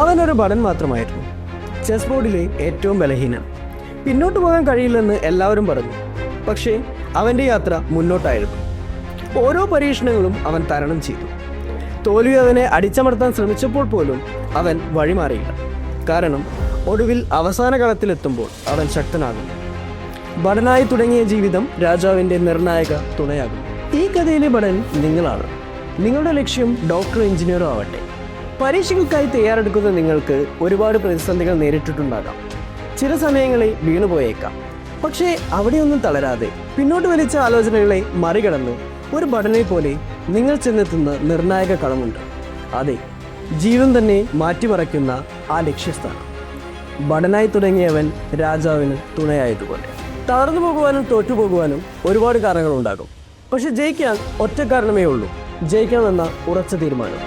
അവനൊരു ഭടൻ മാത്രമായിരുന്നു, ചെസ് ബോർഡിലെ ഏറ്റവും ബലഹീനൻ. പിന്നോട്ട് പോകാൻ കഴിയില്ലെന്ന് എല്ലാവരും പറഞ്ഞു. പക്ഷേ അവൻ്റെ യാത്ര മുന്നോട്ടായിരുന്നു. ഓരോ പരീക്ഷണങ്ങളും അവൻ തരണം ചെയ്തു. തോൽവി അവനെ അടിച്ചമർത്താൻ ശ്രമിച്ചപ്പോൾ പോലും അവൻ വഴിമാറിയില്ല. കാരണം ഒടുവിൽ അവസാന കളത്തിലെത്തുമ്പോൾ അവൻ ശക്തനാകുന്നു. ഭടനായി തുടങ്ങിയ ജീവിതം രാജാവിൻ്റെ നിർണായക തുണയാകും. ഈ കഥയിലെ ഭടൻ നിങ്ങളാണ്. നിങ്ങളുടെ ലക്ഷ്യം ഡോക്ടറോ എഞ്ചിനീയറോ ആവട്ടെ. പരീക്ഷകൾക്കായി തയ്യാറെടുക്കുന്ന നിങ്ങൾക്ക് ഒരുപാട് പ്രതിസന്ധികൾ നേരിട്ടിട്ടുണ്ടാകാം. ചില സമയങ്ങളിൽ വീണുപോയേക്കാം. പക്ഷേ അവിടെയൊന്നും തളരാതെ പിന്നോട്ട് വലിച്ച ആലോചനകളെ മറികടന്ന് ഒരു ഭടനെ പോലെ നിങ്ങൾ ചെന്നെത്തുന്ന നിർണായക കളമുണ്ട്. അതെ, ജീവൻ തന്നെ മാറ്റിമറയ്ക്കുന്ന ആ ലക്ഷ്യസ്ഥാനം. ഭടനായി തുടങ്ങിയവൻ രാജാവിന് തുണയായതുപോലെ. തളർന്നു പോകുവാനും തോറ്റുപോകുവാനും ഒരുപാട് കാരണങ്ങളുണ്ടാകും. പക്ഷെ ജയിക്കാൻ ഒറ്റ കാരണമേ ഉള്ളൂ: ജയിക്കണമെന്ന ഉറച്ച തീരുമാനം.